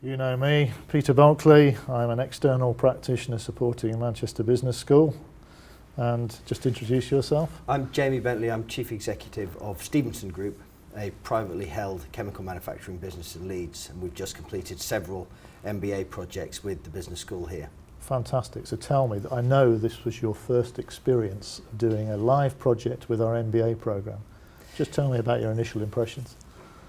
You know me, Peter Bulkley. I'm an external practitioner supporting Manchester Business School. And just introduce yourself. I'm Jamie Bentley. I'm Chief Executive of Stephenson Group, a privately held chemical manufacturing business in Leeds, and we've just completed several MBA projects with the business school here. Fantastic. So tell me, I know this was your first experience doing a live project with our MBA programme. Just tell me about your initial impressions.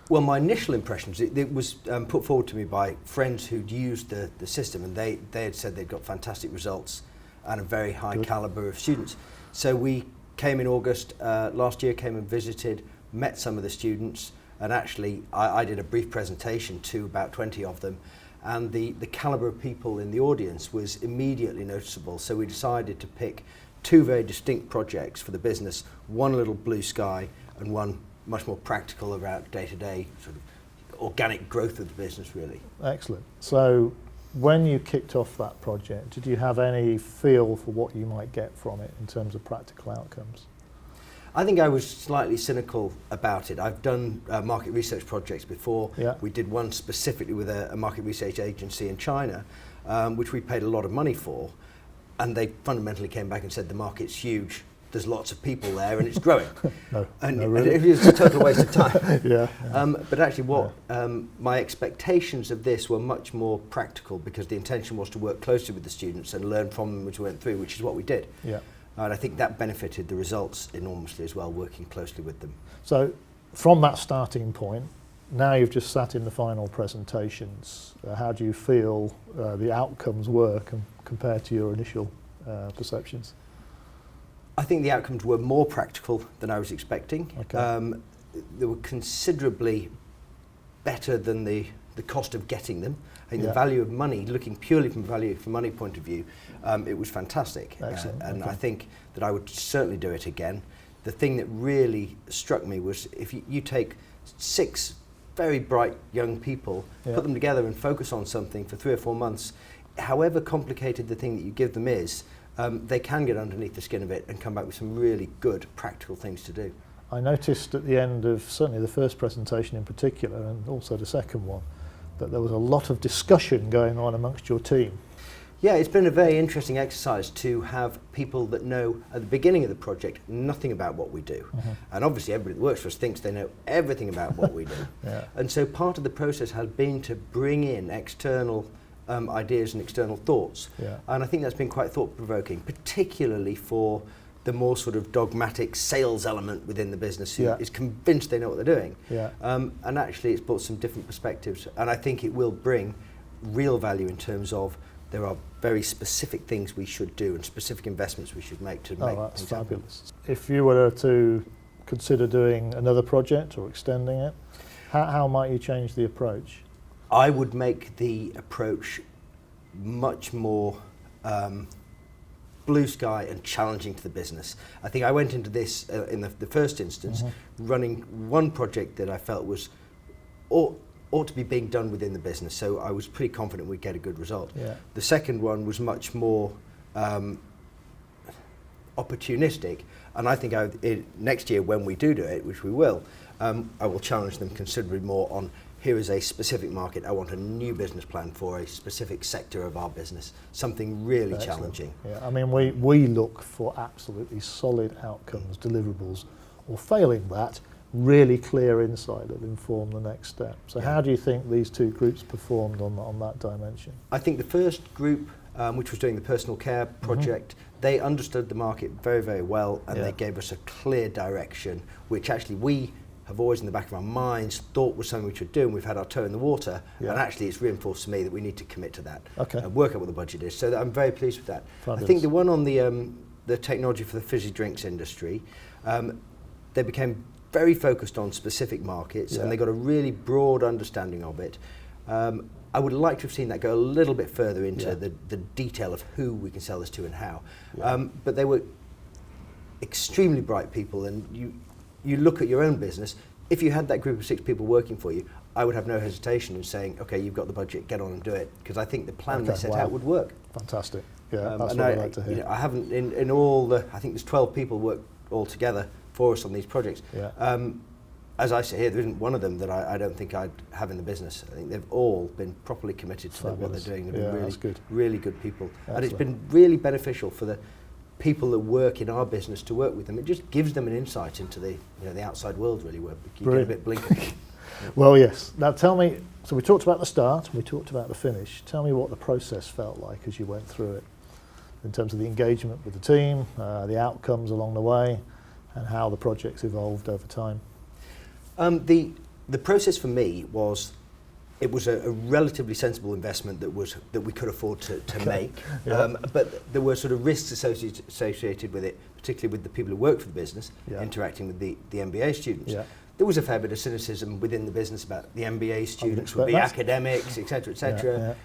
Well, my initial impressions, it was put forward to me by friends who'd used the system, and they had said they'd got fantastic results and a very high calibre of students. So we came in August last year, came and visited, met some of the students, and actually I did a brief presentation to about 20 of them, and the calibre of people in the audience was immediately noticeable. So we decided to pick two very distinct projects for the business, one a little blue sky and one much more practical about day-to-day sort of organic growth of the business, really. Excellent. So when you kicked off that project, did you have any feel for what you might get from it in terms of practical outcomes? I think I was slightly cynical about it. I've done market research projects before. Yeah. We did one specifically with a market research agency in China, which we paid a lot of money for, and they fundamentally came back and said the market's huge, there's lots of people there and it's growing. No, and it was a total waste of time. Yeah. But actually my expectations of this were much more practical, because the intention was to work closely with the students and learn from them as we went through, which is what we did. Yeah. And I think that benefited the results enormously as well, working closely with them. So from that starting point, now you've just sat in the final presentations. How do you feel the outcomes were compared to your initial perceptions? I think the outcomes were more practical than I was expecting. Okay. They were considerably better than the cost of getting them. I think the value of money, looking purely from value for money point of view, it was fantastic. Excellent. And okay. I think that I would certainly do it again. The thing that really struck me was if you take 6 very bright young people, put them together and focus on something for 3 or 4 months, however complicated the thing that you give them is, they can get underneath the skin of it and come back with some really good practical things to do. I noticed at the end of certainly the first presentation in particular, and also the second one, that there was a lot of discussion going on amongst your team. Yeah, it's been a very interesting exercise to have people that know at the beginning of the project nothing about what we do. Mm-hmm. And obviously everybody that works for us thinks they know everything about what we do. Yeah. And so part of the process has been to bring in external ideas and external thoughts. Yeah. And I think that's been quite thought-provoking, particularly for the more sort of dogmatic sales element within the business who is convinced they know what they're doing. Yeah. And actually it's brought some different perspectives, and I think it will bring real value in terms of there are very specific things we should do and specific investments we should make to make that's things fabulous. Happen. If you were to consider doing another project or extending it, how might you change the approach? I would make the approach much more blue sky and challenging to the business. I think I went into this in the first instance running one project that I felt was ought to be being done within the business, so I was pretty confident we'd get a good result. Yeah. The second one was much more opportunistic, and I think next year when we do it, which we will, I will challenge them considerably more on, here is a specific market, I want a new business plan for a specific sector of our business, something really challenging. Yeah, I mean, we look for absolutely solid outcomes, deliverables, or failing that, really clear insight that inform the next step. So how do you think these two groups performed on that dimension? I think the first group, which was doing the personal care project, they understood the market very, very well, and they gave us a clear direction, which actually we have always in the back of our minds thought was something we should do, and we've had our toe in the water, and actually it's reinforced to me that we need to commit to that and work out what the budget is. So I'm very pleased with that. Fabulous. I think the one on the technology for the fizzy drinks industry, they became very focused on specific markets, and they got a really broad understanding of it. I would like to have seen that go a little bit further into the detail of who we can sell this to and how. But they were extremely bright people, and you look at your own business, if you had that group of 6 people working for you, I would have no hesitation in saying, okay, you've got the budget, get on and do it, because I think the plan they set out would work. Fantastic. Yeah, that's what I'd like to hear. I haven't, in all the, I think there's 12 people work all together for us on these projects. as I say here, there isn't one of them that I don't think I'd have in the business. I think they've all been properly committed to what they're doing. They've been really good. Really good people. Excellent. And it's been really beneficial for the people that work in our business to work with them. It just gives them an insight into the the outside world, really, where you get a bit blinkered. Well, yes. Now tell me, so we talked about the start, and we talked about the finish. Tell me what the process felt like as you went through it, in terms of the engagement with the team, the outcomes along the way, and how the project's evolved over time. The process for me was, it was a relatively sensible investment that we could afford to make, but there were sort of risks associated with it, particularly with the people who work for the business, interacting with the MBA students. There was a fair bit of cynicism within the business about the MBA students would be academics, etc., etc.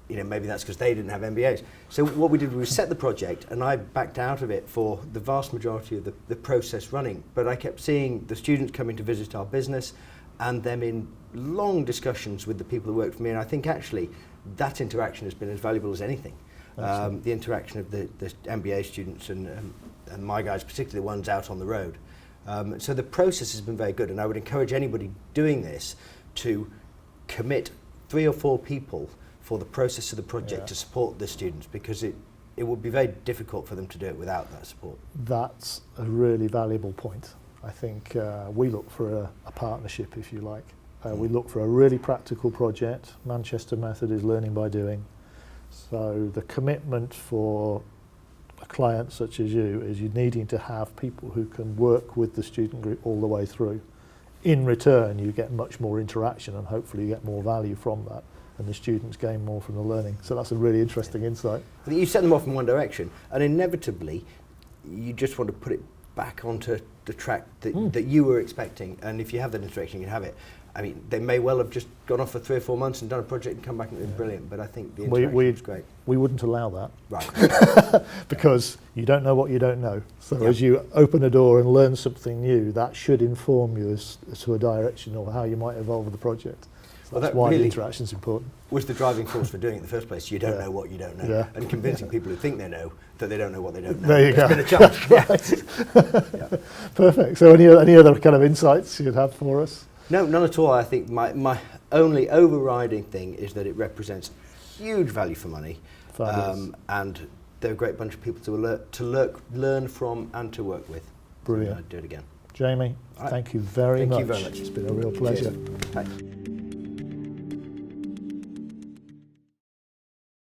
Maybe that's because they didn't have MBAs. So what we did was set the project, and I backed out of it for the vast majority of the process running. But I kept seeing the students coming to visit our business, and them in long discussions with the people who work for me. And I think actually that interaction has been as valuable as anything. The interaction of the MBA students and my guys, particularly the ones out on the road. So the process has been very good, and I would encourage anybody doing this to commit 3 or 4 people for the process of the project to support the students, because it would be very difficult for them to do it without that support. That's a really valuable point. I think we look for a partnership, if you like. We look for a really practical project. Manchester method is learning by doing. So the commitment for a client such as you is you needing to have people who can work with the student group all the way through. In return, you get much more interaction, and hopefully you get more value from that, and the students gain more from the learning. So that's a really interesting insight. I think you set them off in one direction, and inevitably you just want to put it back onto the track that you were expecting, and if you have that interaction, you can have it. I mean, they may well have just gone off for 3 or 4 months and done a project and come back and it was brilliant, but I think the interaction was great. We wouldn't allow that. Right. Because you don't know what you don't know. So as you open a door and learn something new, that should inform you as to a direction or how you might evolve the project. So that's why the interaction is important. Was the driving force for doing it in the first place. You don't know what you don't know. And convincing people who think they know that they don't know what they don't know. There you go. It's been a challenge. Perfect. So any other kind of insights you'd have for us? No, none at all. I think my only overriding thing is that it represents huge value for money, and they're a great bunch of people to learn from and to work with. Brilliant. I'd do it again. Jamie, thank you very much. Thank you very much. It's been a real pleasure. Cheers. Thanks.